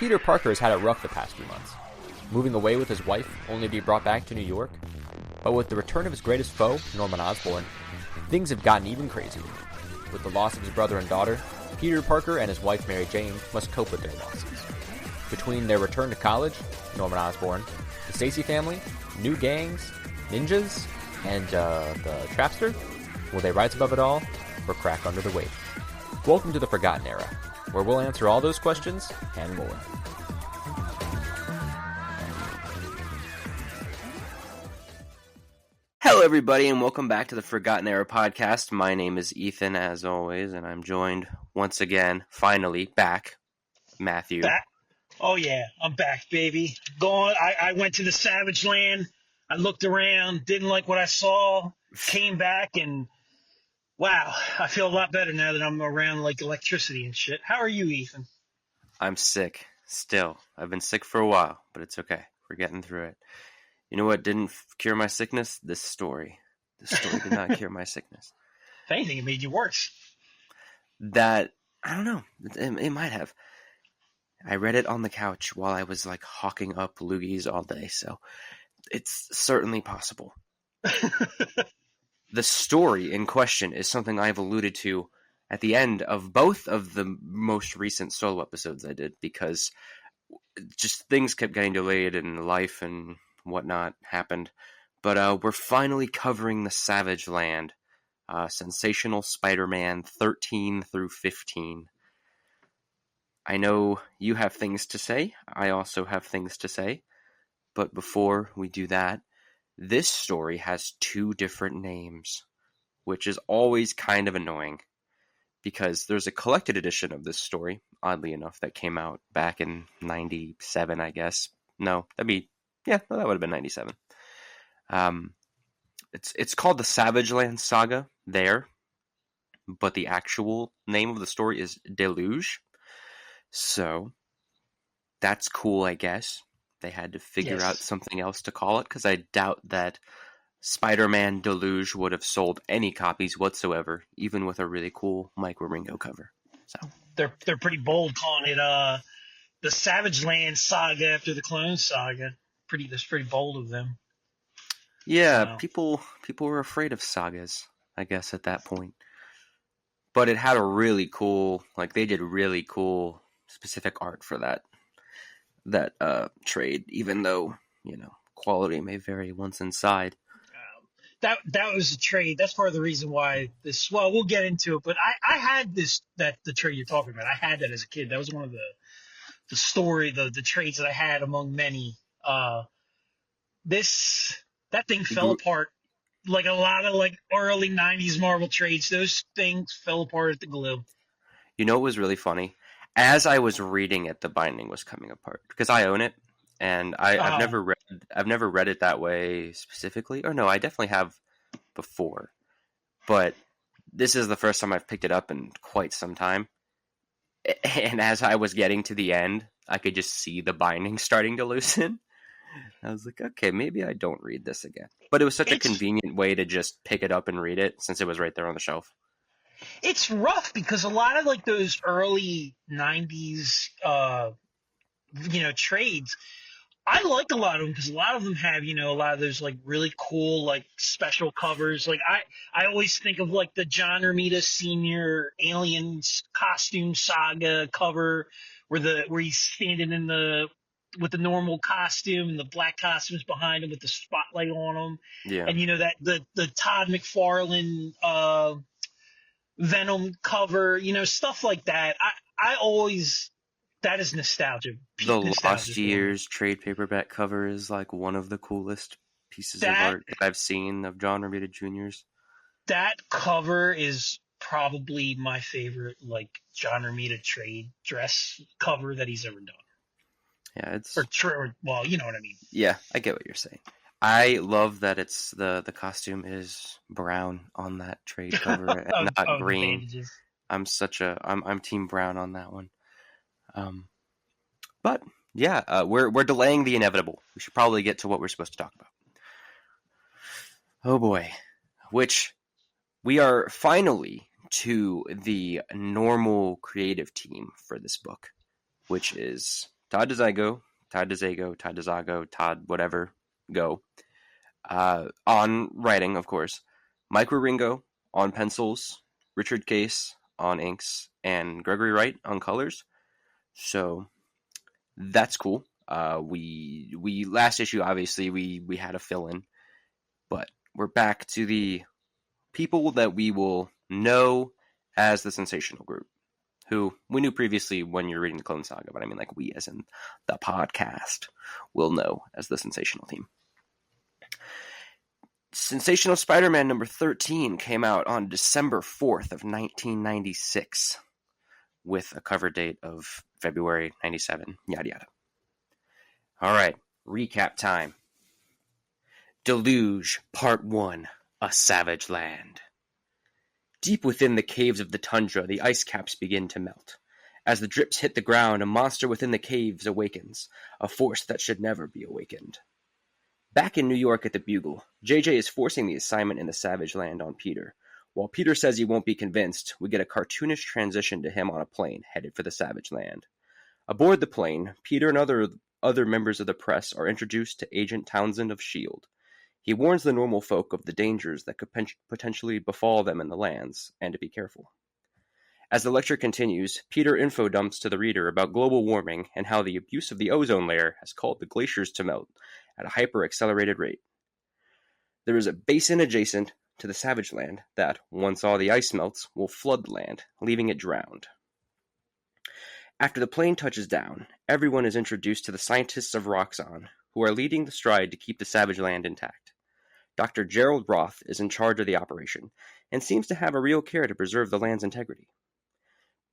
Peter Parker has had it rough the past few months, moving away with his wife only to be brought back to New York. But with the return of his greatest foe, Norman Osborn, things have gotten even crazier. With the loss of his brother and daughter, Peter Parker and his wife Mary Jane must cope with their losses. Between their return to college, Norman Osborn, the Stacy family, new gangs, ninjas, and the Trapster, will they rise above it all or crack under the weight? Welcome to the Forgotten Era, where we'll answer all those questions and more. Hello, everybody, and welcome back to the Forgotten Era podcast. My name is Ethan, as always, and I'm joined once again, finally, back, Matthew. Back? Oh, yeah, I'm back, baby. I went to the Savage Land. I looked around, didn't like what I saw, came back, and wow, I feel a lot better now that I'm around like electricity and shit. How are you, Ethan? I'm sick, still. I've been sick for a while, but it's okay. We're getting through it. You know what didn't cure my sickness? This story. This story did not cure my sickness. If anything, it made you worse. That, I don't know. It might have. I read it on the couch while I was like hawking up loogies all day, so it's certainly possible. The story in question is something I've alluded to at the end of both of the most recent solo episodes I did, because just things kept getting delayed and life and whatnot happened. But we're finally covering the Savage Land, Sensational Spider-Man 13 through 15. I know you have things to say. I also have things to say. But before we do that, this story has two different names, which is always kind of annoying, because there's a collected edition of this story, oddly enough, that came out back in 97, I guess. No, that would have been 97. It's called the Savage Land Saga there, but the actual name of the story is Deluge. So that's cool, I guess. They had to figure out something else to call it, because I doubt that Spider-Man Deluge would have sold any copies whatsoever, even with a really cool Mike Wieringo cover. So They're pretty bold calling it the Savage Land Saga after the Clone Saga. That's pretty bold of them. Yeah, So. people were afraid of sagas, I guess, at that point. But it had a really cool, they did really cool specific art for that trade, even though, quality may vary once inside. That was a trade. That's part of the reason why this. Well, we'll get into it, but I had the trade you're talking about. I had that as a kid. That was one of the trades that I had among many. That thing fell apart like a lot of early '90s Marvel trades. Those things fell apart at the glue. You know what was really funny? As I was reading it, the binding was coming apart, because I own it, and I've never read it that way specifically. Or no, I definitely have before, but this is the first time I've picked it up in quite some time. And as I was getting to the end, I could just see the binding starting to loosen. I was like, okay, maybe I don't read this again. But it was such a convenient way to just pick it up and read it, since it was right there on the shelf. It's rough because a lot of those early '90s, trades, I like a lot of them because a lot of them have, a lot of those really cool special covers. I always think of the John Romita Sr. Aliens costume saga cover where he's standing with the normal costume and the black costumes behind him with the spotlight on him. Yeah. And that the Todd McFarlane Venom cover, stuff like that. I always, that is nostalgia. The Lost Years trade paperback cover is one of the coolest pieces of art that I've seen of John Romita Jr.'s. That cover is probably my favorite John Romita trade dress cover that he's ever done. Yeah, it's well, you know what I mean. Yeah, I get what you're saying. I love that it's the costume is brown on that trade cover and not green. I'm Team Brown on that one. But yeah, we're delaying the inevitable. We should probably get to what we're supposed to talk about. Oh boy, which we are finally to the normal creative team for this book, which is Todd DeZago, Todd whatever, go. On writing, of course. Mike Wieringo on pencils, Richard Case on inks, and Gregory Wright on colors. So that's cool. We last issue obviously we had a fill in, but we're back to the people that we will know as the Sensational group, who we knew previously when you're reading the Clone Saga, but I mean like we as in the podcast will know as the Sensational team. Sensational Spider-Man number 13 came out on December 4th of 1996 with a cover date of February 97, yada yada. All right, recap time. Deluge, Part 1, A Savage Land. Deep within the caves of the tundra, the ice caps begin to melt. As the drips hit the ground, a monster within the caves awakens, a force that should never be awakened. Back in New York at the Bugle, JJ is forcing the assignment in the Savage Land on Peter. While Peter says he won't be convinced, we get a cartoonish transition to him on a plane headed for the Savage Land. Aboard the plane, Peter and other members of the press are introduced to Agent Townsend of S.H.I.E.L.D. He warns the normal folk of the dangers that could potentially befall them in the lands, and to be careful. As the lecture continues, Peter info dumps to the reader about global warming and how the abuse of the ozone layer has caused the glaciers to melt at a hyper-accelerated rate. There is a basin adjacent to the Savage Land that, once all the ice melts, will flood the land, leaving it drowned. After the plane touches down, everyone is introduced to the scientists of Roxxon, who are leading the stride to keep the Savage Land intact. Dr. Gerald Roth is in charge of the operation, and seems to have a real care to preserve the land's integrity.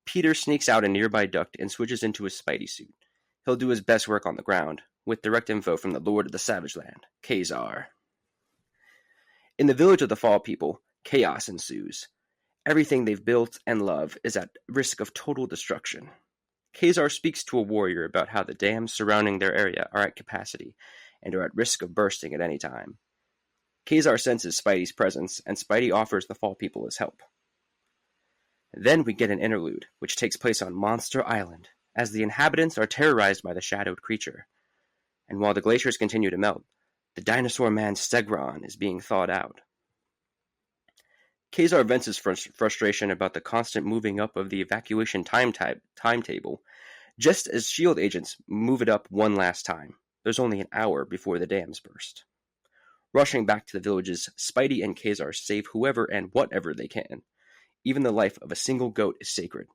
Peter sneaks out a nearby duct and switches into his Spidey suit. He'll do his best work on the ground, with direct info from the Lord of the Savage Land, Kazar. In the village of the Fall People, chaos ensues. Everything they've built and love is at risk of total destruction. Kazar speaks to a warrior about how the dams surrounding their area are at capacity and are at risk of bursting at any time. Kazar senses Spidey's presence, and Spidey offers the Fall People his help. Then we get an interlude, which takes place on Monster Island, as the inhabitants are terrorized by the shadowed creature. And while the glaciers continue to melt, the dinosaur man Stegron is being thawed out. Kazar vents his frustration about the constant moving up of the evacuation timetable, just as S.H.I.E.L.D. agents move it up one last time. There's only an hour before the dams burst. Rushing back to the villages, Spidey and Kazar save whoever and whatever they can. Even the life of a single goat is sacred.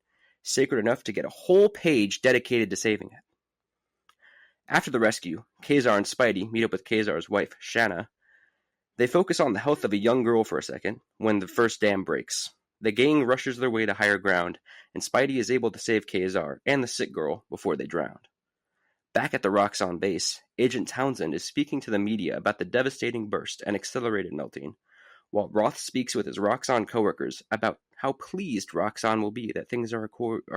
Sacred enough to get a whole page dedicated to saving it. After the rescue, Kazar and Spidey meet up with Kazar's wife, Shanna. They focus on the health of a young girl for a second, when the first dam breaks. The gang rushes their way to higher ground, and Spidey is able to save Kazar and the sick girl before they drown. Back at the Roxxon base, Agent Townsend is speaking to the media about the devastating burst and accelerated melting, while Roth speaks with his Roxxon coworkers about how pleased Roxxon will be that things are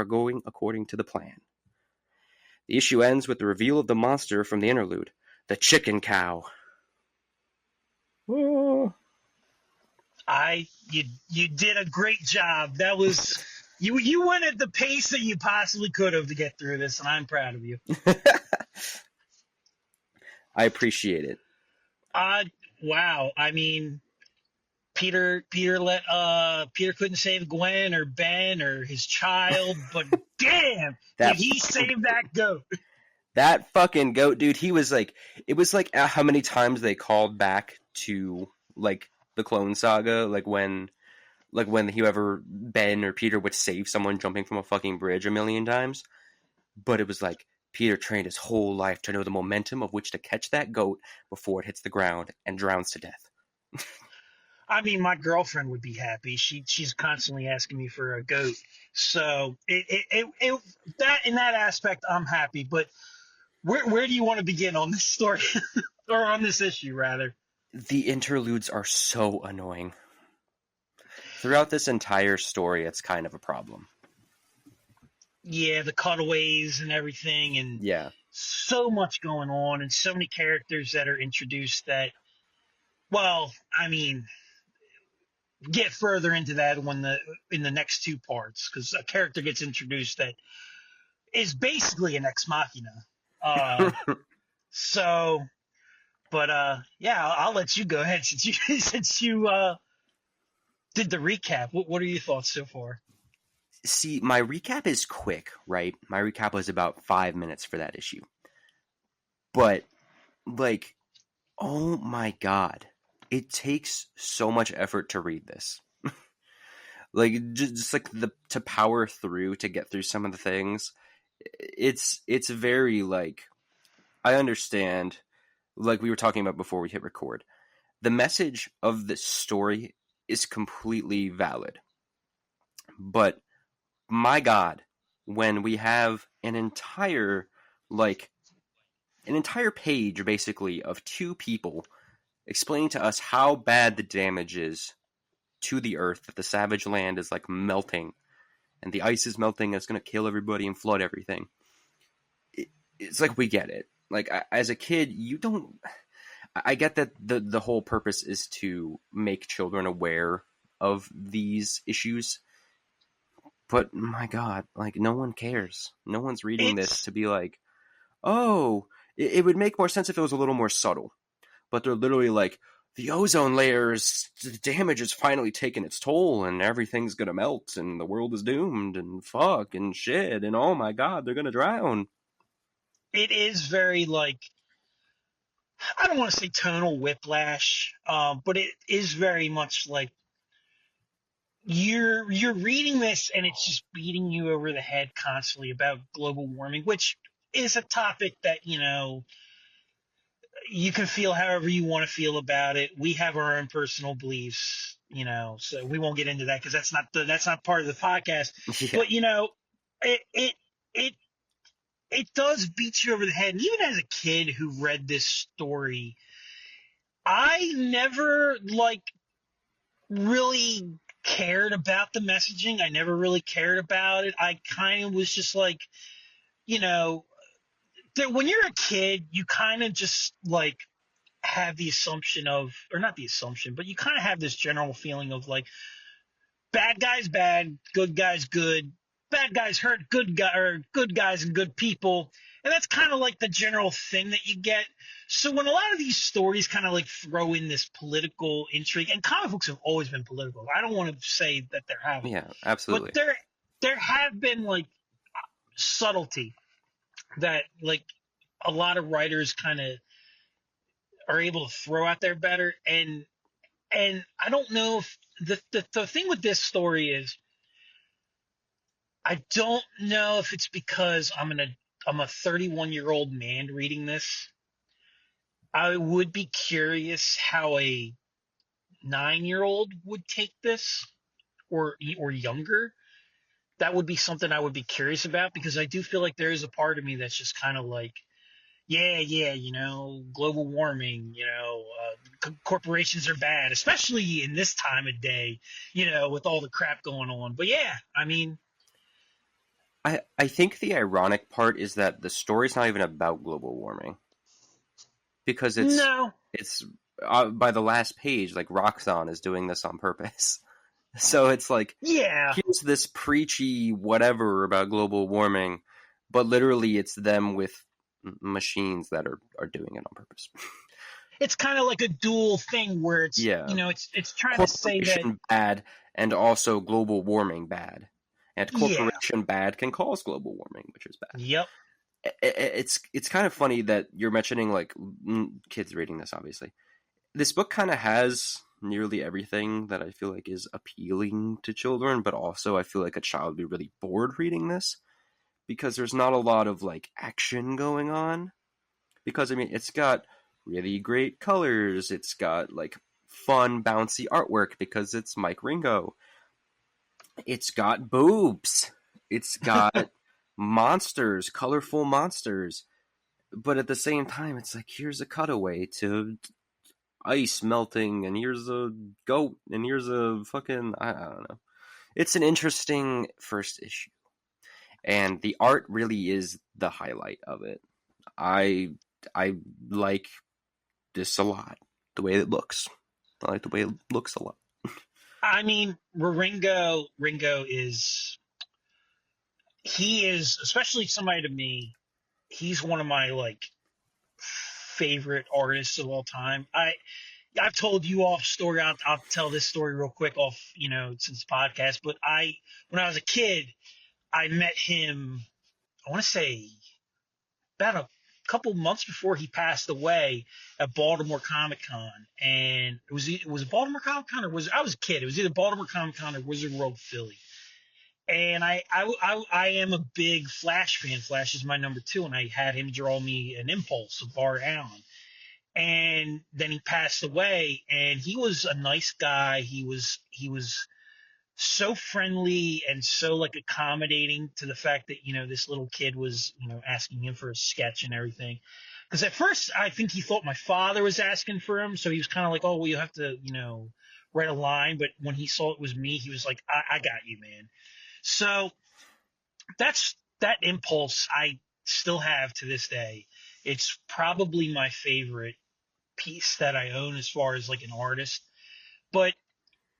going according to the plan. The issue ends with the reveal of the monster from the interlude, the chicken cow. You did a great job. That was you went at the pace that you possibly could have to get through this, and I'm proud of you. I appreciate it. Wow. I mean, Peter couldn't save Gwen or Ben or his child, but damn, did he save that goat? That fucking goat, dude. He was like, it was like how many times they called back to like the Clone Saga, like when whoever Ben or Peter would save someone jumping from a fucking bridge a million times. But it was like Peter trained his whole life to know the momentum of which to catch that goat before it hits the ground and drowns to death. I mean, my girlfriend would be happy. She's constantly asking me for a goat. So that in that aspect, I'm happy. But where do you want to begin on this story or on this issue rather? The interludes are so annoying. Throughout this entire story, it's kind of a problem. Yeah, the cutaways and everything, and yeah, so much going on, and so many characters that are introduced that, well, I mean, get further into that in the next two parts, because a character gets introduced that is basically an ex machina. Uh, so, but yeah, I'll let you go ahead since you since you did the recap. What are your thoughts so far? See, my recap is quick, right? My recap was about 5 minutes for that issue. But, like, oh my god. It takes so much effort to read this. Like, just like to power through, to get through some of the things. It's very, like, I understand, like we were talking about before we hit record. The message of this story is completely valid. But my god, when we have like an entire page basically of two people explaining to us how bad the damage is to the earth, that the savage land is like melting and the ice is melting and it's going to kill everybody and flood everything. It's like, we get it. Like, as a kid, you don't. I get that the whole purpose is to make children aware of these issues, but my god, like, no one cares. No one's reading this It's to be like, oh, it would make more sense if it was a little more subtle. But they're literally like, the ozone layer's damage has finally taken its toll, and everything's gonna melt, and the world is doomed, and fuck, and shit, and oh my god, they're gonna drown. it is very like, I don't want to say tonal whiplash, but it is very much like you're reading this and it's just beating you over the head constantly about global warming, which is a topic that, you can feel however you want to feel about it. We have our own personal beliefs, so we won't get into that because that's not part of the podcast. Yeah. But it it it it does beat you over the head. And even as a kid who read this story, I never really cared about the messaging. I never really cared about it. I kind of was just like, you know, that when you're a kid, you kind of just like have the assumption of, or not the assumption, but you kind of have this general feeling of like, bad guys bad, good guys good, bad guys hurt good guys and good people. And that's kind of like the general thing that you get. So when a lot of these stories kind of like throw in this political intrigue, and comic books have always been political. I don't want to say that there haven't, Yeah, but absolutely. there have been like subtlety that like a lot of writers kind of are able to throw out there better. And I don't know if the thing with this story is, I don't know if it's because I'm a 31-year-old man reading this. I would be curious how a 9-year-old would take this, or younger. That would be something I would be curious about, because I do feel like there is a part of me that's just kind of like, yeah, yeah, global warming, corporations are bad, especially in this time of day, with all the crap going on. But yeah, I mean, I think the ironic part is that the story's not even about global warming, because no, it's by the last page, like, Roxxon is doing this on purpose. So it's like, yeah, here's this preachy whatever about global warming, but literally it's them with machines that are doing it on purpose. it's kind of like a dual thing where it's, Yeah. it's trying to say that, Corporation bad and also global warming bad. And yeah, corporation bad can cause global warming, which is bad. yep. It's kind of funny that you're mentioning, like, kids reading this, obviously. This book kind of has nearly everything that I feel like is appealing to children, but also I feel like a child would be really bored reading this, because there's not a lot of, like, action going on. Because, I mean, it's got really great colors, it's got, like, fun, bouncy artwork because it's Mike Ringo. It's got boobs. It's got monsters, colorful monsters. But at the same time, it's like, here's a cutaway to ice melting, and here's a goat, and here's a fucking, I don't know. It's an interesting first issue. And the art really is the highlight of it. I like this a lot. The way it looks. I like the way it looks a lot. I mean, Ringo is, he is, especially somebody to me, he's one of my like favorite artists of all time. I've told you off story. I'll tell this story real quick off, since the podcast. But when I was a kid, I met him. I want to say about a couple months before he passed away at Baltimore Comic Con, and it was Baltimore Comic Con, or I was a kid. It was either Baltimore Comic Con or Wizard World Philly. And I am a big Flash fan. Flash is my number two, and I had him draw me an Impulse of Bart Allen. And then he passed away, and he was a nice guy. He was so friendly and so like accommodating to the fact that this little kid was asking him for a sketch and everything. Because at first I think he thought my father was asking for him, so he was kind of like, oh well, you have to write a line. But when he saw it was me, he was like, I got you, man. So that Impulse I still have to this day. It's probably my favorite piece that I own as far as like an artist. But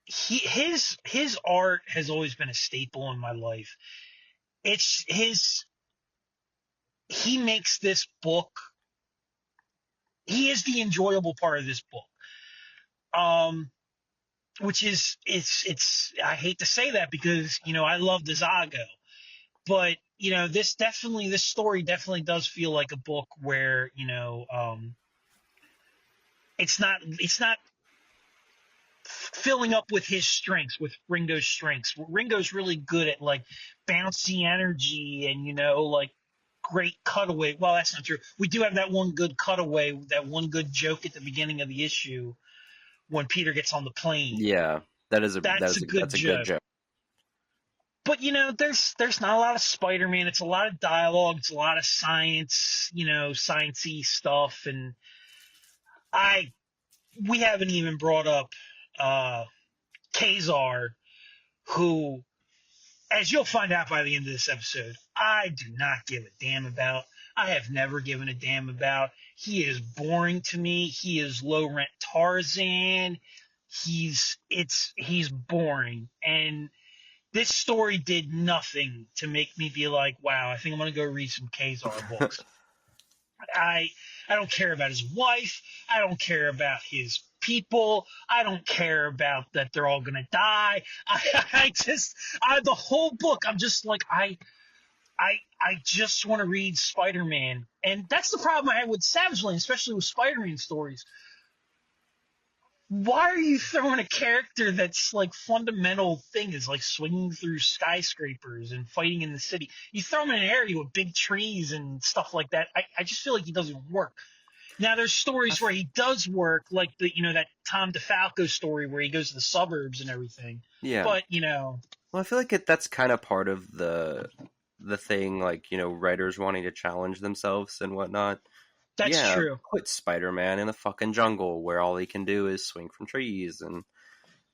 his art has always been a staple in my life. He makes this book. He is the enjoyable part of this book. Which is it's I hate to say that because I love the Zago, but this story definitely does feel like a book where it's not filling up with his strengths, with Ringo's strengths. Ringo's really good at like bouncy energy and like great cutaway. Well, that's not true. We do have that one good cutaway, that one good joke at the beginning of the issue when Peter gets on the plane. Yeah, that's a good joke. But there's not a lot of Spider-Man. It's a lot of dialogue. It's a lot of science, sciencey stuff, and we haven't even brought up Kazar, who, as you'll find out by the end of this episode, I do not give a damn about. I have never given a damn about. He is boring to me. He is low rent Tarzan. He's boring. And this story did nothing to make me be like, wow, I think I'm going to go read some Kazar books. I don't care about his wife. I don't care about his people. I don't care about that they're all gonna die. The whole book, I'm just like, I just want to read Spider-Man, and that's the problem I have with Savage Land, especially with Spider-Man stories. Why are you throwing a character that's like fundamental thing is like swinging through skyscrapers and fighting in the city? You throw him in an area with big trees and stuff like that. I just feel like he doesn't work. Now there's stories where he does work, like that Tom DeFalco story where he goes to the suburbs and everything. Yeah. But well, I feel like that's kind of part of the thing, like writers wanting to challenge themselves and whatnot. That's true. Put Spider-Man in the fucking jungle where all he can do is swing from trees and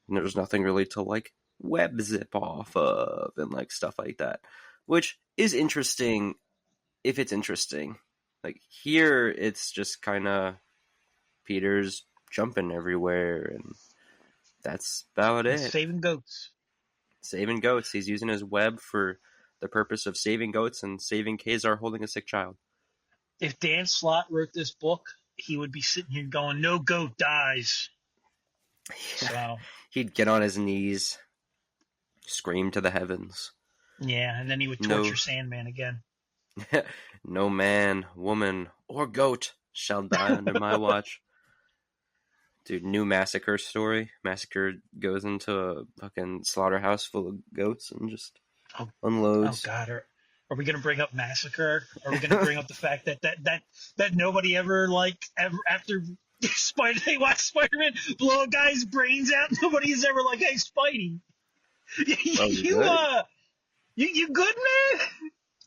there's nothing really to like web zip off of and like stuff like that, which is interesting if it's interesting. Like here, it's just kind of Peter's jumping everywhere and that's about it. Saving goats. Saving goats. He's using his web for the purpose of saving goats and saving Kazar holding a sick child. If Dan Slott wrote this book, he would be sitting here going, no goat dies. Yeah. So he'd get on his knees, scream to the heavens. Yeah, and then he would torture Sandman again. No man, woman, or goat shall die under my watch. Dude, new Massacre story. Massacre goes into a fucking slaughterhouse full of goats and just unloads. Oh, God. Are we going to bring up Massacre? Are we going to bring up the fact that nobody ever after they watch Spider-Man blow a guy's brains out, nobody's ever like, hey, Spidey, you good, man?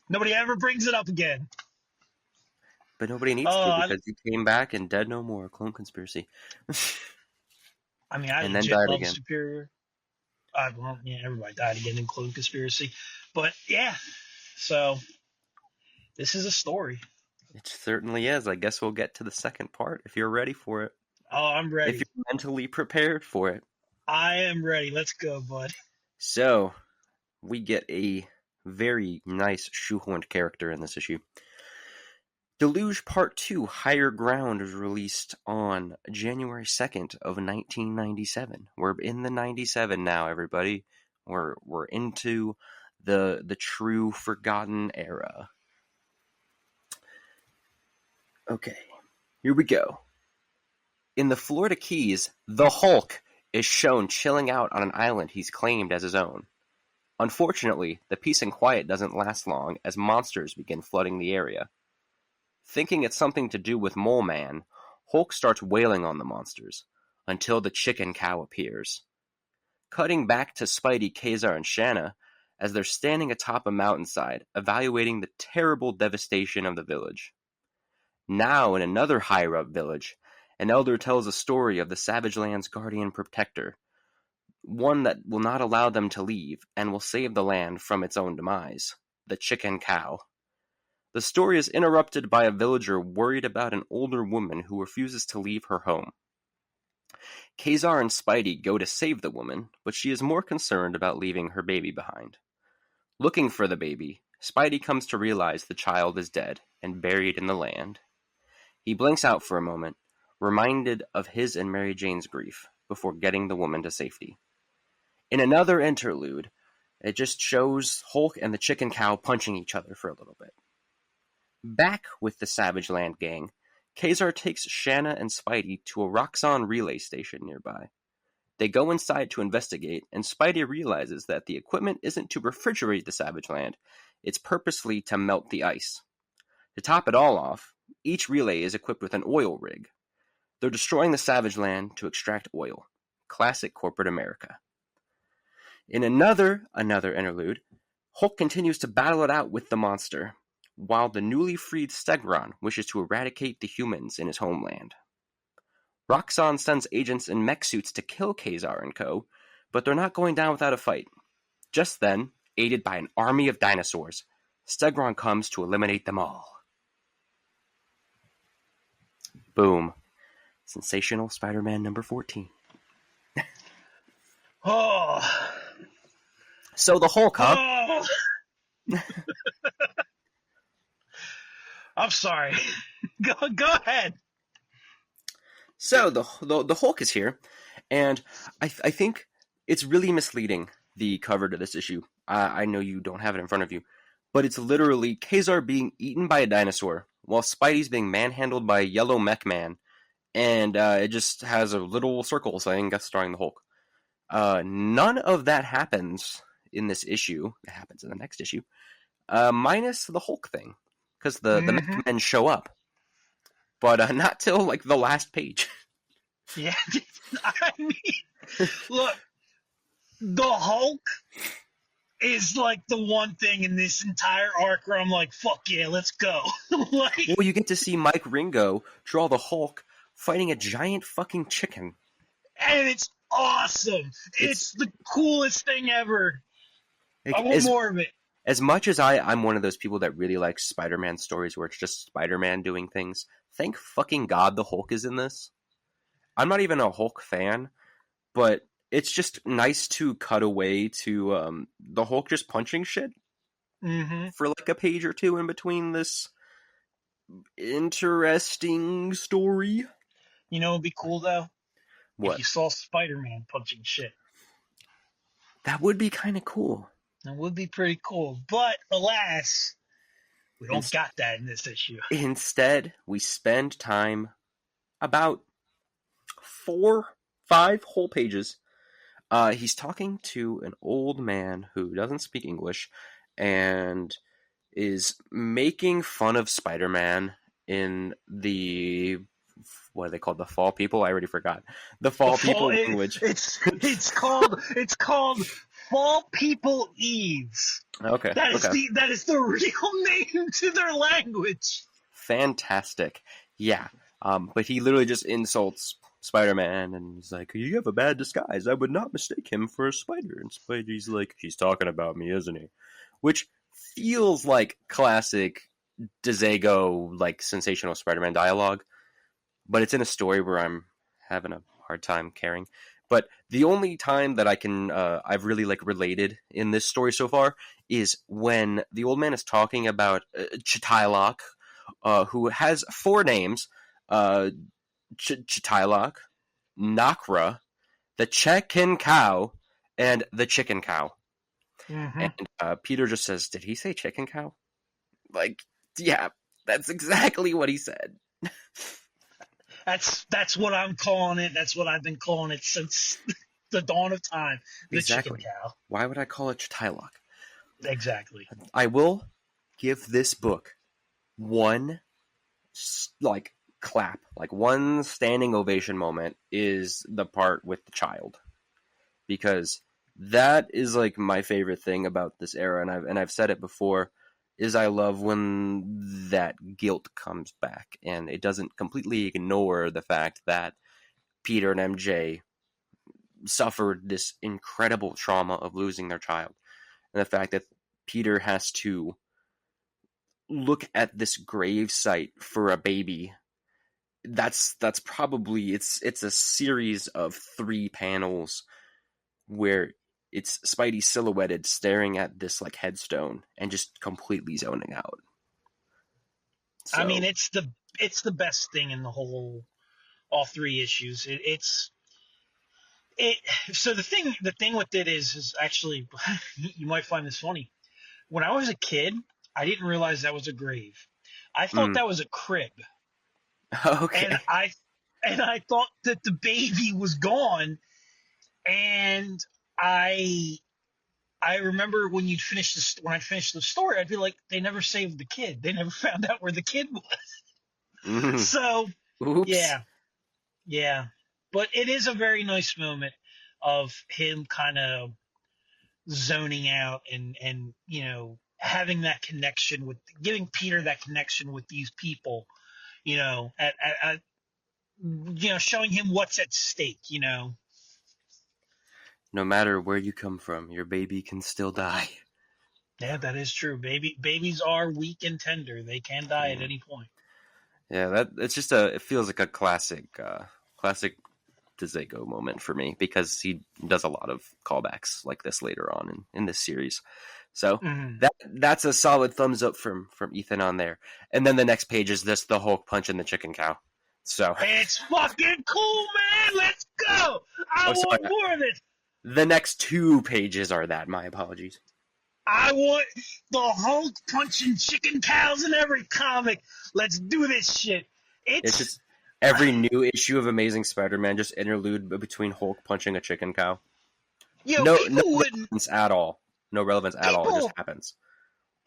Nobody ever brings it up again. But nobody needs to because he came back and dead no more. Clone conspiracy. I mean, I legit love Superior. Well, yeah, everybody died again in Clone Conspiracy. But, yeah. So, this is a story. It certainly is. I guess we'll get to the second part if you're ready for it. Oh, I'm ready. If you're mentally prepared for it. I am ready. Let's go, bud. So, we get a very nice shoehorned character in this issue. Deluge Part 2 Higher Ground was released on January 2nd of 1997. We're in the 97 now, everybody. We're into the true forgotten era. Okay, here we go. In the Florida Keys, the Hulk is shown chilling out on an island he's claimed as his own. Unfortunately, the peace and quiet doesn't last long as monsters begin flooding the area. Thinking it's something to do with Mole Man, Hulk starts wailing on the monsters, until the chicken cow appears. Cutting back to Spidey, Kazar, and Shanna, as they're standing atop a mountainside, evaluating the terrible devastation of the village. Now, in another higher-up village, an elder tells a story of the Savage Land's guardian protector, one that will not allow them to leave and will save the land from its own demise, the chicken cow. The story is interrupted by a villager worried about an older woman who refuses to leave her home. Kazar and Spidey go to save the woman, but she is more concerned about leaving her baby behind. Looking for the baby, Spidey comes to realize the child is dead and buried in the land. He blinks out for a moment, reminded of his and Mary Jane's grief, before getting the woman to safety. In another interlude, it just shows Hulk and the chicken cow punching each other for a little bit. Back with the Savage Land gang, Kazar takes Shanna and Spidey to a Roxxon relay station nearby. They go inside to investigate, and Spidey realizes that the equipment isn't to refrigerate the Savage Land, it's purposely to melt the ice. To top it all off, each relay is equipped with an oil rig. They're destroying the Savage Land to extract oil. Classic corporate America. In another interlude, Hulk continues to battle it out with the monster, while the newly freed Stegron wishes to eradicate the humans in his homeland. Roxxon sends agents in mech suits to kill Kazar and co., but they're not going down without a fight. Just then, aided by an army of dinosaurs, Stegron comes to eliminate them all. Boom. Sensational Spider-Man number 14. Oh. So the Hulk, huh? Oh. I'm sorry. Go ahead. So the Hulk is here, and I think it's really misleading, the cover to this issue. I know you don't have it in front of you, but it's literally Kazar being eaten by a dinosaur, while Spidey's being manhandled by a yellow mech man, and it just has a little circle saying guest starring the Hulk. None of that happens in this issue. It happens in the next issue, minus the Hulk thing, because the mech men show up, but not till like the last page. Yeah, I mean, look, the Hulk is like the one thing in this entire arc where I'm like, fuck yeah, let's go. Like, well, you get to see Mike Ringo draw the Hulk fighting a giant fucking chicken. And it's awesome. It's the coolest thing ever. I want more of it. As much as I'm one of those people that really likes Spider-Man stories where it's just Spider-Man doing things, thank fucking God the Hulk is in this. I'm not even a Hulk fan, but it's just nice to cut away to the Hulk just punching shit for like a page or two in between this interesting story. You know what would be cool, though? What? If you saw Spider-Man punching shit. That would be kind of cool. That would be pretty cool. But, alas, we don't got that in this issue. Instead, we spend time about 4-5 whole pages. He's talking to an old man who doesn't speak English and is making fun of Spider-Man in the... What are they called? The Fall People? I already forgot. The Fall People language. It's called Fall People Eves. Okay. That is the real name to their language. Fantastic. Yeah. But he literally just insults Spider-Man and he's like, "You have a bad disguise. I would not mistake him for a spider." And Spidey's like, "He's talking about me, isn't he?" Which feels like classic Dezago, like Sensational Spider-Man dialogue. But it's in a story where I'm having a hard time caring. But the only time that I've really like related in this story so far is when the old man is talking about Chitylok, who has 4 names: Chitylok, Nakra, the Chekin Cow, and the Chicken Cow. Mm-hmm. And Peter just says, "Did he say chicken cow?" Like, yeah, that's exactly what he said. That's what I'm calling it. That's what I've been calling it since the dawn of time. The chicken Exactly. cow. Why would I call it Chitylok? Exactly. I will give this book one like clap, like one standing ovation moment is the part with the child, because that is like my favorite thing about this era, and I've said it before, is I love when that guilt comes back and it doesn't completely ignore the fact that Peter and MJ suffered this incredible trauma of losing their child, and the fact that Peter has to look at this grave site for a baby. That's probably it's a series of 3 panels where it's Spidey silhouetted staring at this like headstone and just completely zoning out. I mean, So it's the best thing in the whole all 3 issues. It. So the thing with it is actually you might find this funny. When I was a kid, I didn't realize that was a grave. I thought that was a crib, and okay. I thought that the baby was gone. And I I remember when when I finished the story, I'd be like, they never saved the kid. They never found out where the kid was. Mm. So Oops. yeah, yeah. But it is a very nice moment of him kind of zoning out and having that connection with giving Peter that connection with these people, at showing him what's at stake, No matter where you come from, your baby can still die. Yeah, that is true. Babies are weak and tender. They can die at Mm. any point. Yeah, that it's just it feels like a classic Dzeko moment for me, because he does a lot of callbacks like this later on in this series. So Mhm. that's a solid thumbs up from Ethan on there. And then the next page is the Hulk punching the chicken cow. So It's fucking cool, man. Let's go. I oh, want sorry. more of this. The next 2 pages are that. My apologies. I want the Hulk punching chicken cows in every comic. Let's do this shit. It's It's just every new issue of Amazing Spider-Man just interlude between Hulk punching a chicken cow. No people wouldn't relevance at all. No relevance at all. It just people happens.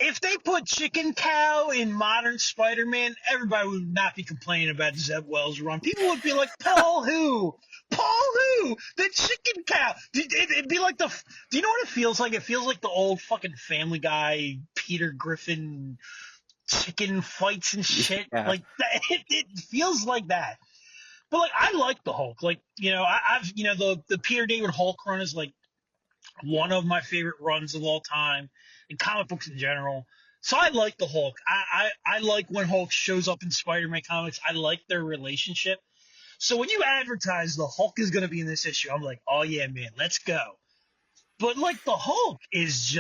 if they put chicken cow in modern Spider-Man, everybody would not be complaining about Zeb Wells' run. People would be like, Paul who? Paul who? The chicken cow. It'd be like do you know what it feels like? It feels like the old fucking Family Guy, Peter Griffin chicken fights and shit. Yeah. Like that. It feels like that. But like, I like the Hulk. Like, I've, the Peter David Hulk run is like one of my favorite runs of all time in comic books in general. So I like the Hulk. I like when Hulk shows up in Spider-Man comics. I like their relationship. So when you advertise the Hulk is going to be in this issue, I'm like, oh yeah, man, let's go. But like the Hulk is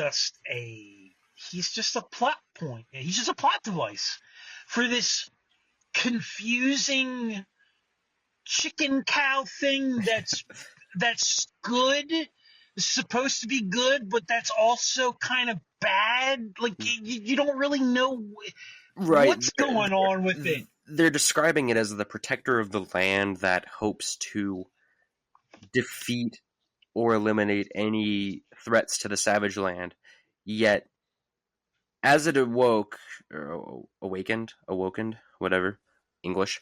he's just a plot point. He's just a plot device for this confusing chicken cow thing that's good, supposed to be good, but that's also kind of bad. Like you don't really know Right. what's going on with it. They're describing it as the protector of the land that hopes to defeat or eliminate any threats to the Savage Land. Yet, as it awakened, whatever, English,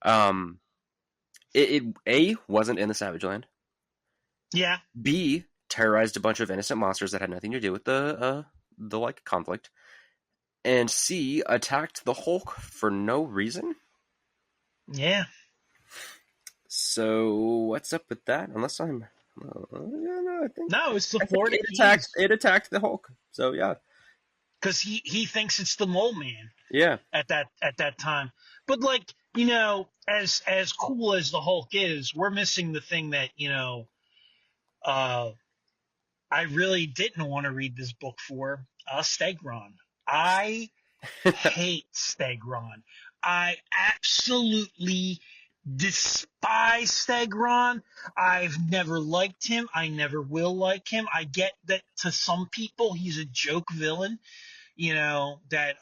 um, it A, wasn't in the Savage Land. Yeah, B, terrorized a bunch of innocent monsters that had nothing to do with the like conflict. And C, attacked the Hulk for no reason. yeah. So what's up with that? Unless I'm, yeah, no, No, it's the I think Florida Keys it attacked the Hulk. So yeah, because he thinks it's the Mole Man yeah, at that time. But like as cool as the Hulk is, we're missing the thing that uh, I really didn't want to read this book for Stegron. I hate Stegron. I absolutely despise Stegron. I've never liked him. I never will like him. I get that to some people he's a joke villain, that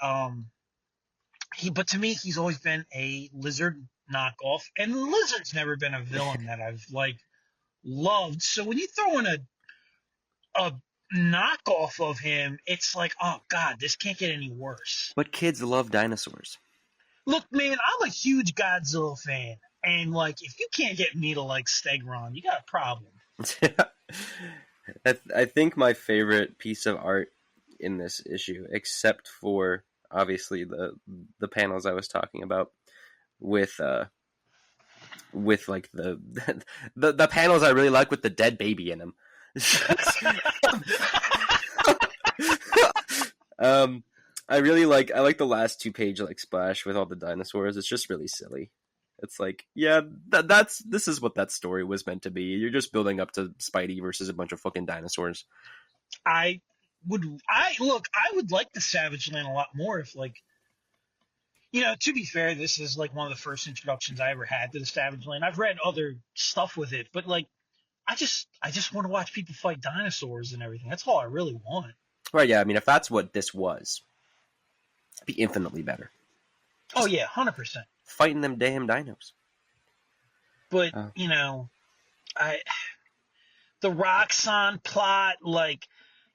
but to me he's always been a Lizard knockoff, and Lizard's never been a villain that I've like loved. So when you throw in a knockoff of him, it's like, oh god, this can't get any worse. But kids love dinosaurs. Look, man, I'm a huge Godzilla fan, and like, if you can't get me to like Stegron, you got a problem. I think my favorite piece of art in this issue, except for obviously the panels I was talking about, with like the panels I really like with the dead baby in them. I like the last 2-page like splash with all the dinosaurs. It's just really silly. It's like, yeah, this is what that story was meant to be. You're just building up to Spidey versus a bunch of fucking dinosaurs. I would like the Savage Land a lot more if, like, to be fair, this is like one of the first introductions I ever had to the Savage Land. I've read other stuff with it, but like, I just want to watch people fight dinosaurs and everything. That's all I really want. Right, yeah, I mean, if that's what this was, it'd be infinitely better. Oh yeah, 100%. Fighting them damn dinos. But, the Roxxon plot, like,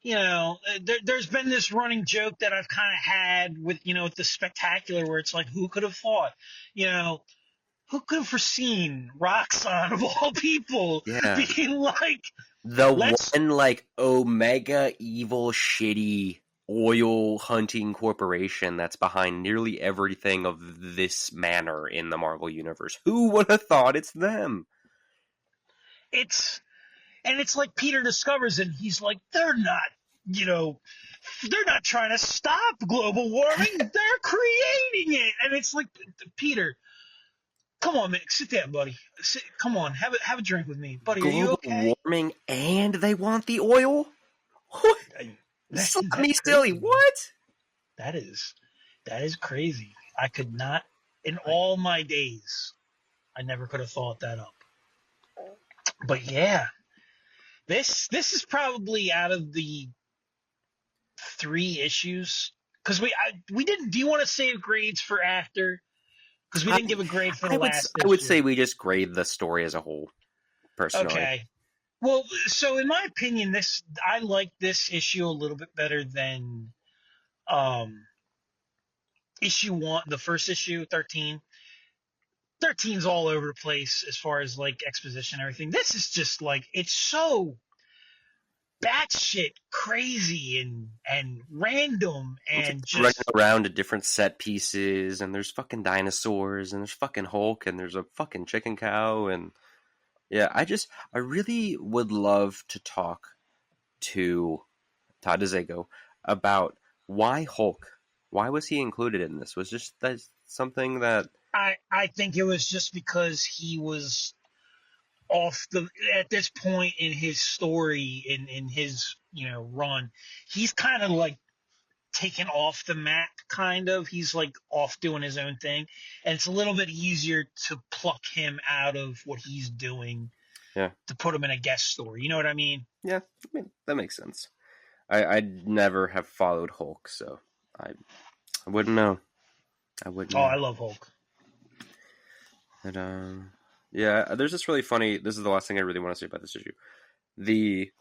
there's been this running joke that I've kind of had with, with the Spectacular, where it's like, who could have thought, who could have foreseen Roxxon of all people being like one like omega evil shitty oil hunting corporation that's behind nearly everything of this manner in the Marvel Universe. Who would have thought it's them? It's like Peter discovers it, and he's like, they're not trying to stop global warming. They're creating it. And it's like, Peter, come on, man, sit down, buddy. Come on, have a drink with me, buddy. Are you okay? Global warming, and they want the oil? What? Slap me silly. What? That is crazy. I could not, in all my days, I never could have thought that up. But yeah, this is probably, out of the 3 issues, because we didn't. Do you want to save grades for after? Because we didn't give a grade for the last issue. I would say we just grade the story as a whole, personally. Okay. Well, so in my opinion, I like this issue a little bit better than issue 1, the first issue, 13. 13's all over the place as far as like exposition and everything. This is just like, it's so batshit crazy and random, and just running around to different set pieces, and there's fucking dinosaurs, and there's fucking Hulk, and there's a fucking chicken cow, and yeah, I really would love to talk to Todd DeZago about why Hulk. Why was he included in this? Was just that something that I think it was just because he was at this point in his story, in his run, he's kind of like taken off the map, kind of. He's like off doing his own thing, and it's a little bit easier to pluck him out of what he's doing, to put him in a guest story. You know what I mean? Yeah, I mean, that makes sense. I'd never have followed Hulk, so I wouldn't know. I wouldn't. I love Hulk. And yeah, there's this really funny. This is the last thing I really want to say about this issue. The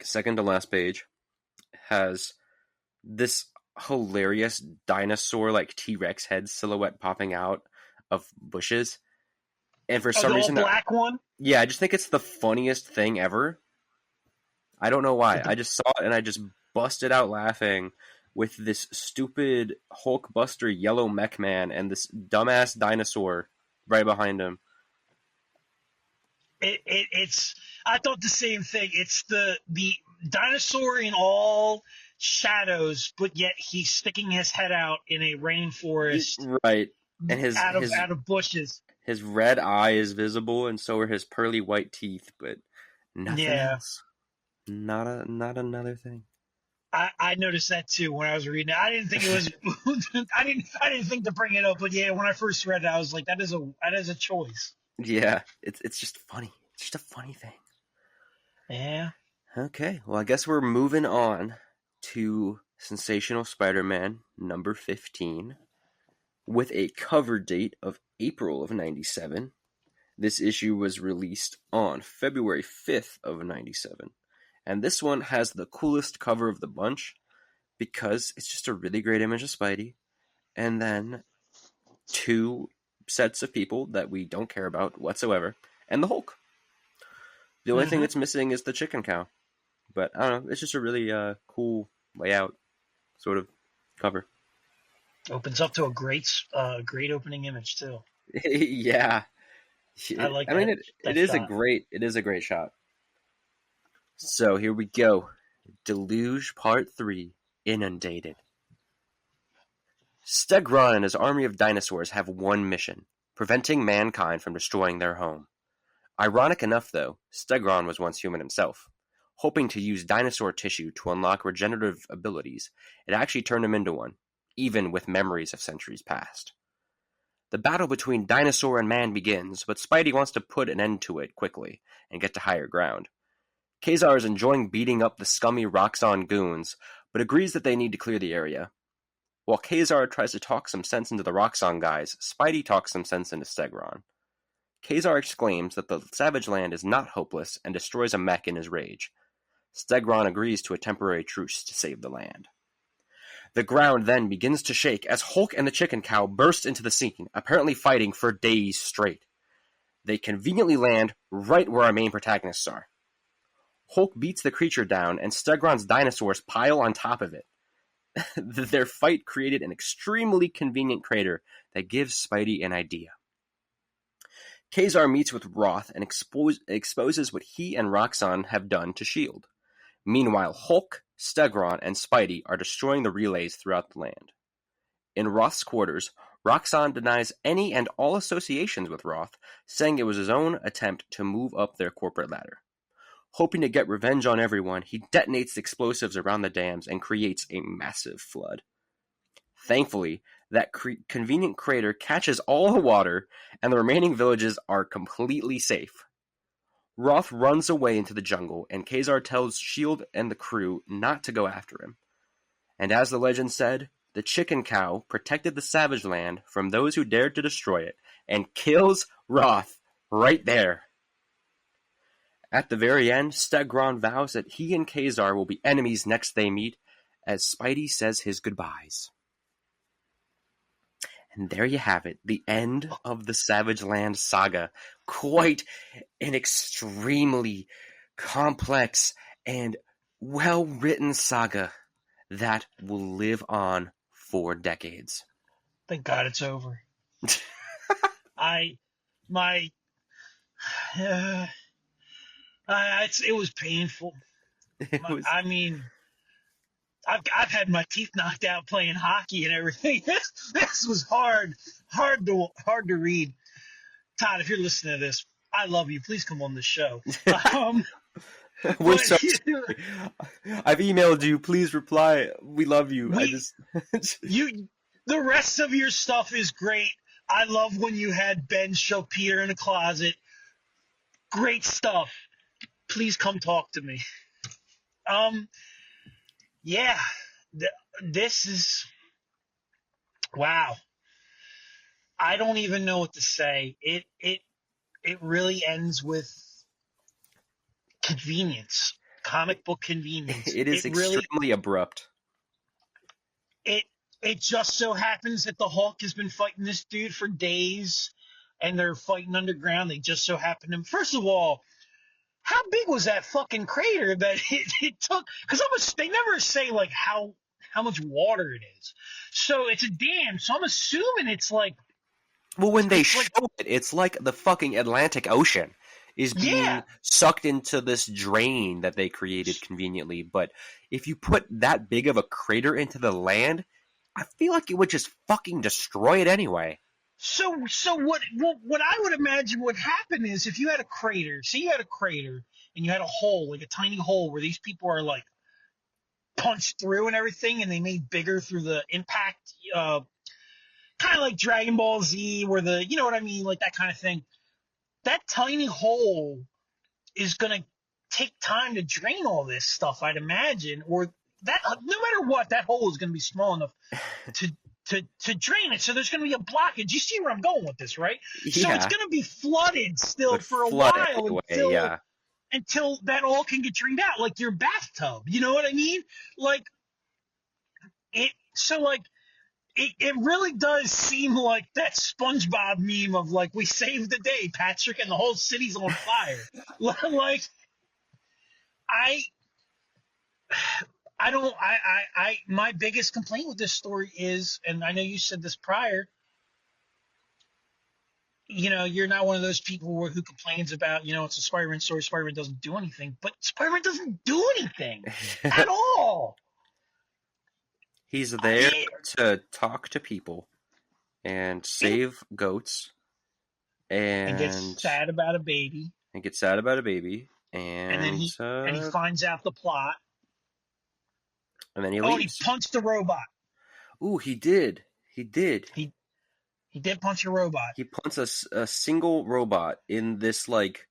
second to last page has this hilarious dinosaur T-Rex head silhouette popping out of bushes, and for some reason, the black one. Yeah, I just think it's the funniest thing ever. I don't know why. I just saw it and I just busted out laughing with this stupid Hulkbuster yellow mech man and this dumbass dinosaur right behind him. It's. I thought the same thing. It's the dinosaur in all shadows, but yet he's sticking his head out in a rainforest, right? And his out of bushes. His red eye is visible, and so are his pearly white teeth, but nothing else. Not another thing. I noticed that too when I was reading it. I didn't think it was. I didn't think to bring it up, but yeah, when I first read it, I was like, that is a choice. Yeah, it's just funny. It's just a funny thing. Yeah. Okay, well, I guess we're moving on to Sensational Spider-Man number 15 with a cover date of April of 97. This issue was released on February 5th of 97. And this one has the coolest cover of the bunch because it's just a really great image of Spidey and then two sets of people that we don't care about whatsoever and the Hulk. The only thing that's missing is the chicken cow. But I don't know, it's just a really cool layout sort of cover. Opens up to a great opening image too. Yeah. I like I mean, that. it is shot. a great shot. So here we go. Deluge Part 3, Inundated. Stegron and his army of dinosaurs have one mission, preventing mankind from destroying their home. Ironic enough, though, Stegron was once human himself. Hoping to use dinosaur tissue to unlock regenerative abilities, it actually turned him into one, even with memories of centuries past. The battle between dinosaur and man begins, but Spidey wants to put an end to it quickly and get to higher ground. Kazar is enjoying beating up the scummy Roxxon goons, but agrees that they need to clear the area. While Kazar tries to talk some sense into the Roxxon guys, Spidey talks some sense into Stegron. Kazar exclaims that the Savage Land is not hopeless and destroys a mech in his rage. Stegron agrees to a temporary truce to save the land. The ground then begins to shake as Hulk and the chicken cow burst into the scene, apparently fighting for days straight. They conveniently land right where our main protagonists are. Hulk beats the creature down, and Stegron's dinosaurs pile on top of it. Their fight created an extremely convenient crater that gives Spidey an idea. Kazar meets with Roth and exposes what he and Roxxon have done to S.H.I.E.L.D. Meanwhile, Hulk, Stegron, and Spidey are destroying the relays throughout the land. In Roth's quarters, Roxxon denies any and all associations with Roth, saying it was his own attempt to move up their corporate ladder. Hoping to get revenge on everyone, he detonates the explosives around the dams and creates a massive flood. Thankfully, that convenient crater catches all the water, and the remaining villages are completely safe. Roth runs away into the jungle, and Kazar tells S.H.I.E.L.D. and the crew not to go after him. And as the legend said, the chicken cow protected the Savage Land from those who dared to destroy it, and kills Roth right there. At the very end, Stegron vows that he and Kazar will be enemies next they meet, as Spidey says his goodbyes. And there you have it, the end of the Savage Land Saga. Quite an extremely complex and well-written saga that will live on for decades. Thank God it's over. It was painful. I mean, I've had my teeth knocked out playing hockey and everything. This was hard to read. Todd, if you're listening to this, I love you. Please come on the show. We're so sorry. I've emailed you. Please reply. We love you. The rest of your stuff is great. I love when you had Ben show Peter in a closet. Great stuff. Please come talk to me. Yeah, this is, wow. I don't even know what to say. It really ends with convenience, comic book convenience. It is extremely abrupt. It just so happens that the Hulk has been fighting this dude for days, and they're fighting underground. They just so happen to. First of all, how big was that fucking crater that it took? Because they never say like how much water it is. So it's a dam. So I'm assuming it's like. Well, when they show it, it's like the fucking Atlantic Ocean is being sucked into this drain that they created conveniently. But if you put that big of a crater into the land, I feel like it would just fucking destroy it anyway. So what I would imagine would happen is if you had a crater, say you had a crater and you had a hole, like a tiny hole where these people are like punched through and everything, and they made bigger through the impact. Kind of like Dragon Ball Z, where you know what I mean, like that kind of thing. That tiny hole is gonna take time to drain all this stuff, I'd imagine, or that no matter what, that hole is gonna be small enough to to drain it. So there's gonna be a blockage. You see where I'm going with this, right? So it's Yeah, gonna be flooded still would for a flood while anyway. Yeah, until that all can get drained out, like your bathtub. You know what I mean? Like it. So like it really does seem like that SpongeBob meme of like we saved the day, Patrick, and the whole city's on fire. Like I I don't I my biggest complaint with this story is, and I know you said this prior, you know, you're not one of those people who complains about, you know, it's a Spider-Man story, Spider-Man doesn't do anything, but Spider-Man doesn't do anything at all. he's I there mean, to talk to people and save goats and gets and sad about a baby, get sad about a baby, and then he finds out the plot. and then he Oh, and he leaves. punched the robot. Ooh, he did. He did. He did punch a robot. He punts a single robot in this like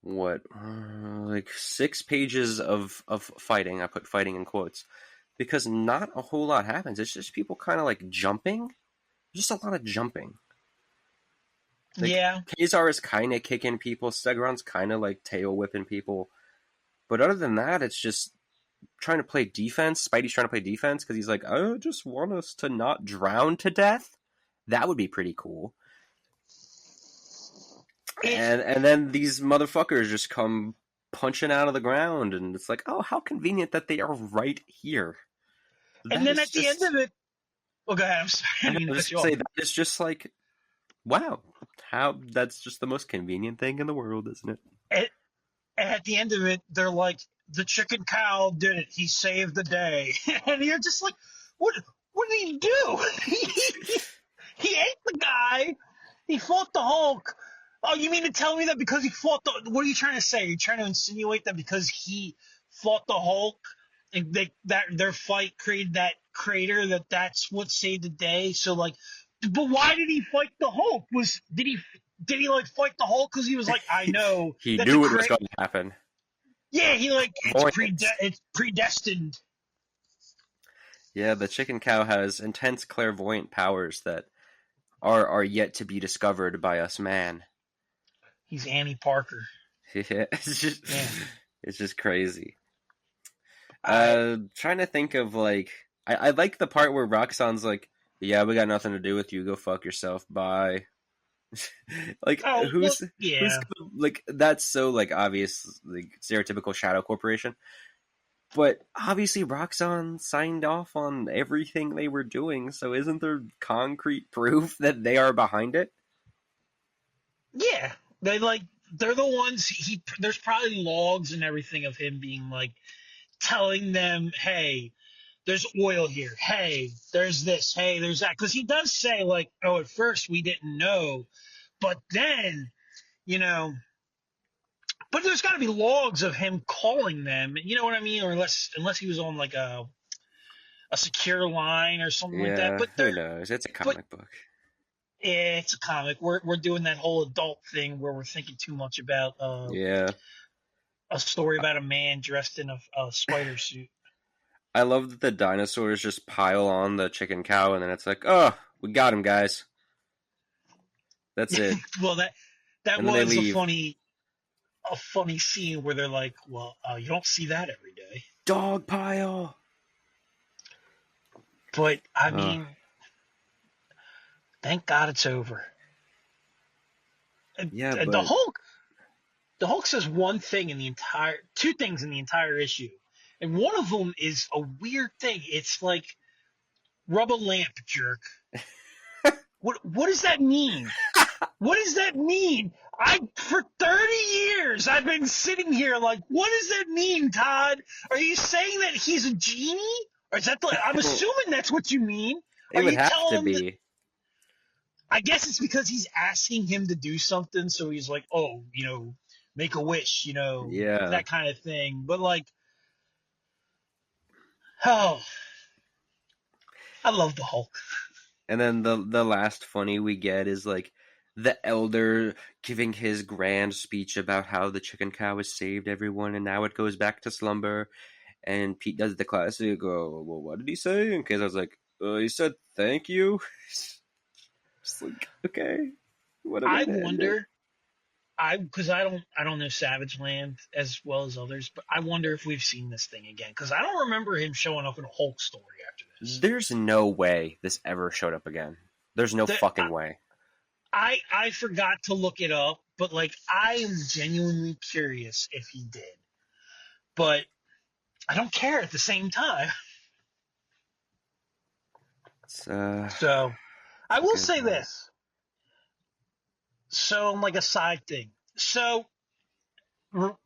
what like 6 pages of fighting. I put fighting in quotes because not a whole lot happens. It's just people kind of like jumping. Just a lot of jumping. Like, Yeah. Kazar is kind of kicking people. Stegron's kind of like tail whipping people. But other than that, it's just trying to play defense. Spidey's trying to play defense because he's like, I just want us to not drown to death. That would be pretty cool. And then these motherfuckers just come punching out of the ground, and it's like, oh, how convenient that they are right here. And then at the end of it, oh, go ahead. I'm sorry. I didn't mean to cut you off. That is just like, wow, how that's just the most convenient thing in the world, isn't it? At the end of it, they're like, the chicken cow did it. He saved the day. And you're just like, what did he do? He ate the guy. He fought the Hulk. Oh, you mean to tell me that because he fought the... What are you trying to say? You're trying to insinuate that because he fought the Hulk and that their fight created that crater, that's what saved the day? So, like... But why did he fight the Hulk? Did he like fight the Hulk because he was like, I know he knew it was going to happen. Yeah, he like it's predestined. Yeah, the chicken cow has intense clairvoyant powers that are yet to be discovered by us man. He's Annie Parker. Yeah, it's just crazy. Trying to think of like I like the part where Roxxon's like, yeah, we got nothing to do with you. Go fuck yourself. Bye. Like who's like that's so like obvious like stereotypical Shadow Corporation. But obviously Roxxon signed off on everything they were doing, so isn't there concrete proof that they are behind it? Yeah. They're the ones there's probably logs and everything of him being like telling them, hey, there's oil here. Hey, there's this. Hey, there's that. Because he does say, like, oh, at first we didn't know. But then, you know, but there's got to be logs of him calling them. You know what I mean? Or unless he was on, like, a secure line or something like that. But who knows? It's a comic book. Yeah, it's a comic. We're doing that whole adult thing where we're thinking too much about a story about a man dressed in a spider suit. I love that the dinosaurs just pile on the chicken cow, and then it's like, oh, we got him, guys. That's it. Well, that was a funny scene where they're like, well, you don't see that every day. Dog pile. But I mean, thank God it's over. Yeah, but... the Hulk says two things in the entire issue. And one of them is a weird thing. It's like, rub a lamp, jerk. What does that mean? What does that mean? For 30 years, I've been sitting here like, what does that mean, Todd? Are you saying that he's a genie? Or is that I'm assuming that's what you mean. It would have to be. I guess it's because he's asking him to do something, so he's like, oh, you know, make a wish, you know, that kind of thing. But like, Oh, I love the Hulk. And then the last funny we get is like the elder giving his grand speech about how the chicken cow has saved everyone and now it goes back to slumber. And Pete does the classic, well, what did he say? In case I was like, he said thank you. Just like, okay, what a way I to end it. wonder, because I don't know Savage Land as well as others, but I wonder if we've seen this thing again because I don't remember him showing up in a Hulk story after this. There's no way this ever showed up again. There's no The, fucking way. I forgot to look it up, but like I am genuinely curious if he did, but I don't care at the same time. It's So I will fucking say this. So like a side thing. So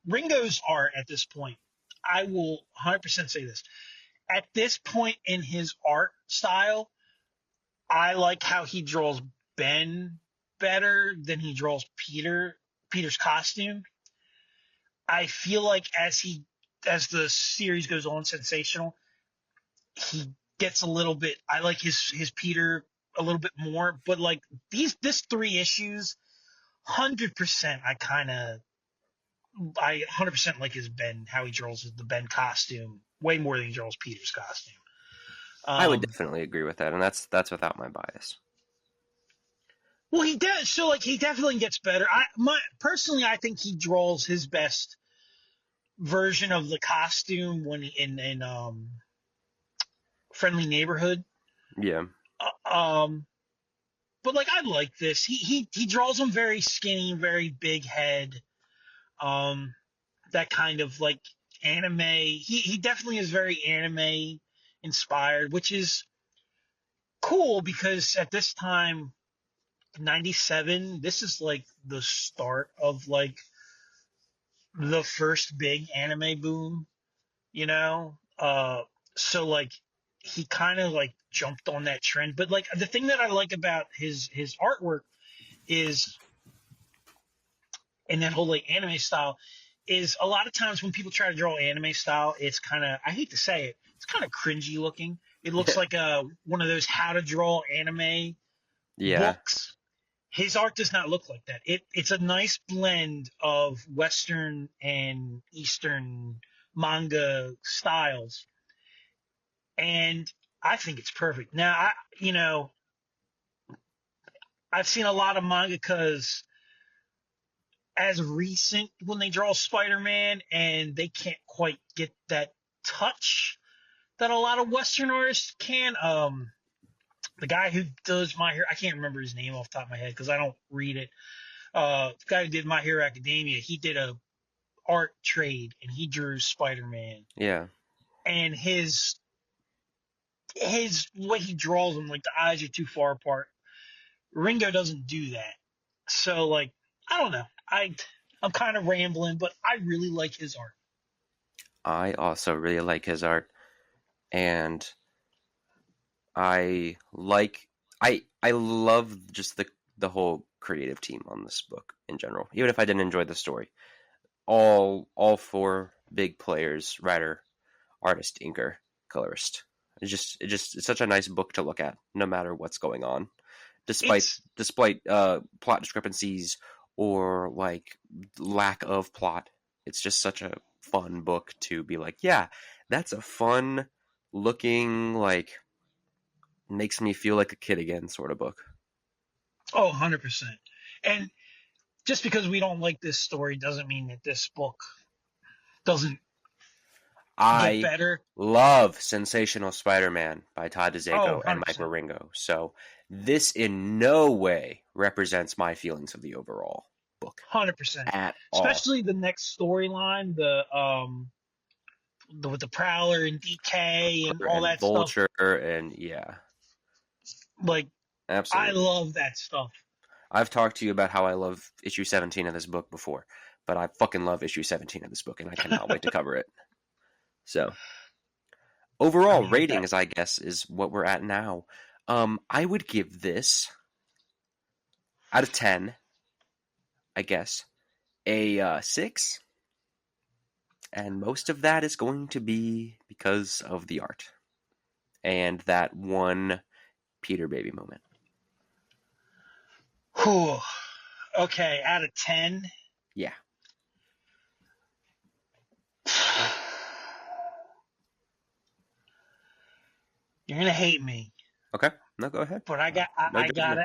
Ringo's art at this point, I will 100% say this. At this point in his art style, I like how he draws Ben better than he draws Peter's costume. I feel like as the series goes on, Sensational, he gets a little bit. I like his Peter a little bit more, but like this 3 issues, 100%. I 100% like his Ben, how he draws the Ben costume way more than he draws Peter's costume. I would Um, definitely agree with that, and that's without my bias. well, he does. So like he definitely gets better. Personally, I think he draws his best version of the costume when in Friendly Neighborhood. Yeah. Uh, um, but like I like this. He draws him very skinny, very big head. Um, that kind of like anime. He definitely is very anime inspired, which is cool because at this time, 97, this is like the start of like the first big anime boom, you know? So like he kind of like jumped on that trend. But like the thing that I like about his artwork is and that whole like anime style is a lot of times when people try to draw anime style, it's kind of I hate to say it, it's kind of cringy looking. It looks like one of those how to draw anime Yeah. books. His art does not look like that. It's a nice blend of Western and Eastern manga styles, and I think it's perfect. Now, I've seen a lot of mangakas as recent when they draw Spider-Man, and they can't quite get that touch that a lot of Western artists can. The guy who does My Hero, I can't remember his name off the top of my head because I don't read it. The guy who did My Hero Academia, he did a art trade and he drew Spider-Man. Yeah. And his way he draws them, like the eyes are too far apart. Ringo doesn't do that. So like, I don't know. I'm kind of rambling, but I really like his art. I also really like his art, and I like I love just the whole creative team on this book in general. Even if I didn't enjoy the story, all four big players: writer, artist, inker, colorist. It's such a nice book to look at, no matter what's going on, despite It's despite plot discrepancies or like lack of plot. It's just such a fun book to be like, yeah, that's a fun looking, like, makes me feel like a kid again sort of book. 100%. And just because we don't like this story doesn't mean that this book doesn't get I better. love Sensational Spider-Man by Todd Oh, DeZago and Mike 100%. Wieringo. So this in no way represents my feelings of the overall book 100%. at all. Especially the next storyline, with the Prowler and DK and all And that stuff. Vulture, and yeah, Like, I absolutely. love that stuff. I've talked to you about how I love issue 17 of this book before, but I fucking love issue 17 of this book, and I cannot wait to cover it. So, I overall mean, that ratings, I guess, is what we're at now. I would give this out of 10, I guess, a 6. And most of that is going to be because of the art and that one Peter baby moment. Whew. Okay, out of 10. Yeah. You're gonna hate me, Okay. No, go ahead. but I got No judgment.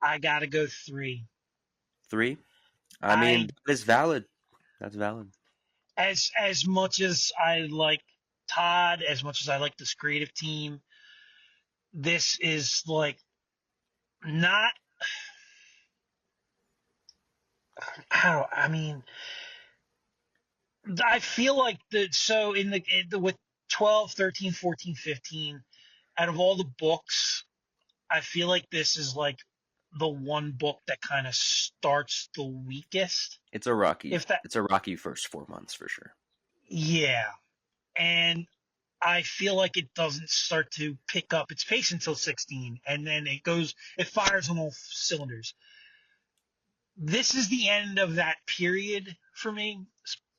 I gotta go 3. 3. I mean, I that is valid. That's valid. as much as I like Todd, as much as I like this creative team, this is like not how I mean. I feel like with 12, 13, 14, 15, out of all the books, I feel like this is like the one book that kind of starts the weakest. It's a rocky. If that, It's a rocky first 4 months for sure. yeah. And I feel like it doesn't start to pick up its pace until 16, and then it fires on all cylinders. This is the end of that period for me,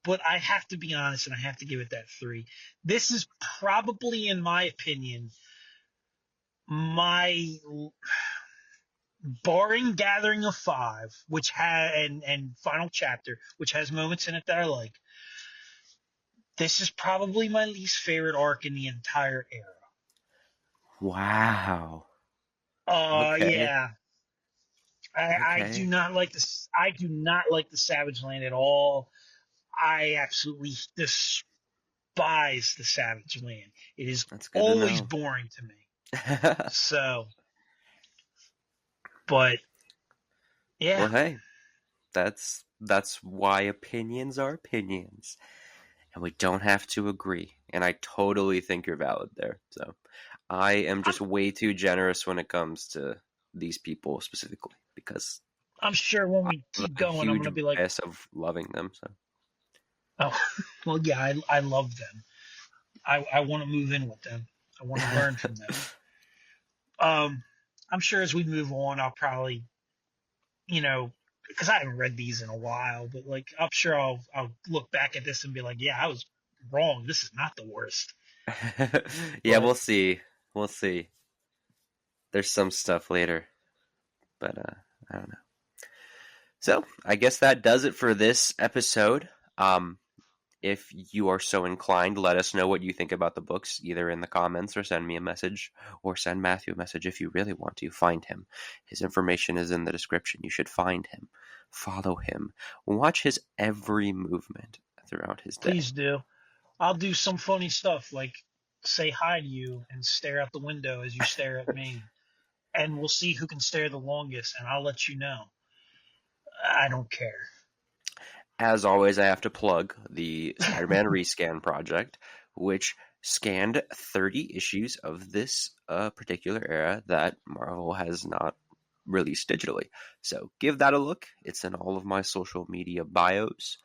but I have to be honest and I have to give it that 3. This is probably, in my opinion, my barring Gathering of Five, which and Final Chapter, which has moments in it that I like. This is probably my least favorite arc in the entire era. Wow. Okay. Yeah. I do Okay. not like this. I do not like the Savage Land at all. I absolutely despise the Savage Land. It is That's good to always know. boring to me. So, but yeah, Well, hey, that's why opinions are opinions, and we don't have to agree. And I totally think you're valid there. So, I am just way too generous when it comes to these people specifically because I'm sure when I we have keep a going, I'm huge gonna be like, bias of loving them. So, oh, well, yeah, I love them. I want to move in with them. I want to learn from them. Um, I'm sure as we move on, I'll probably, because I haven't read these in a while, but like I'm sure I'll look back at this and be like, yeah, I was wrong. This is not the worst. yeah, But we'll see. We'll see. There's some stuff later, but I don't know. So I guess that does it for this episode. If you are so inclined, let us know what you think about the books, either in the comments or send me a message, or send Matthew a message if you really want to. Find him. His information is in the description. You should find him, follow him, watch his every movement throughout his day. please do. I'll do some funny stuff like say hi to you and stare out the window as you stare at me. And we'll see who can stare the longest, and I'll let you know. I don't care. As always, I have to plug the Spider-Man Rescan project, which scanned 30 issues of this particular era that Marvel has not released digitally. So give that a look. It's in all of my social media bios,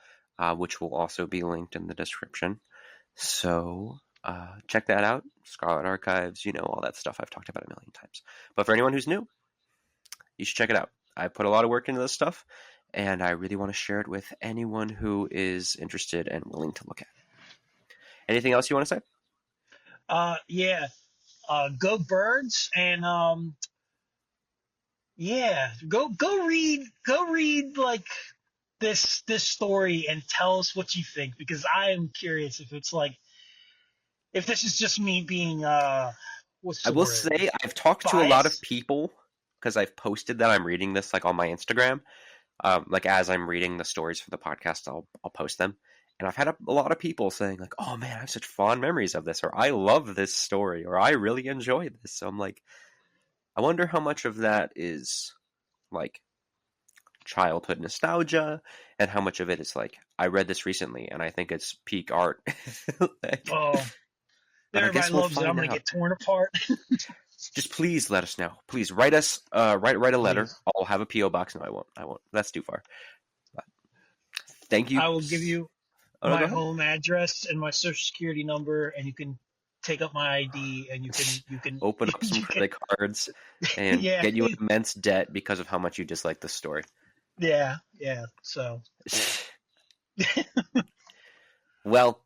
which will also be linked in the description. So check that out. Scarlet Archives, all that stuff I've talked about a million times. But for anyone who's new, you should check it out. I put a lot of work into this stuff, and I really want to share it with anyone who is interested and willing to look at it. Anything else you want to say? Yeah. Go Birds, and yeah, go read like this story and tell us what you think, because I am curious if this is just me being what's I the will word, say I've talked to a lot of biased. people because I've posted that I'm reading this like on my Instagram. Like as I'm reading the stories for the podcast, I'll post them. And I've had a lot of people saying like, "Oh man, I have such fond memories of this," or "I love this story," or "I really enjoyed this." So I'm like, I wonder how much of that is like childhood nostalgia, and how much of it is like I read this recently and I think it's peak art. Like, Oh, but I everybody guess we'll loves it. I'm find gonna out. get torn apart. Just please let us know. Please write us. Write a letter. Please, I'll have a PO box. No, I won't. I won't. That's too far. But thank you. I will give you Oh no, go my ahead. home address and my social security number, and you can take up my ID, and you can Open up some you can credit cards and yeah, get you an immense debt because of how much you dislike the story. yeah. So Well,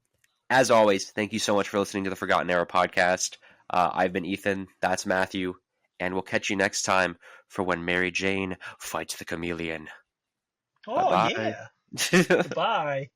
as always, thank you so much for listening to the Forgotten Era podcast. I've been Ethan, that's Matthew, and we'll catch you next time for When Mary Jane Fights the Chameleon. Oh Bye-bye. yeah. Bye.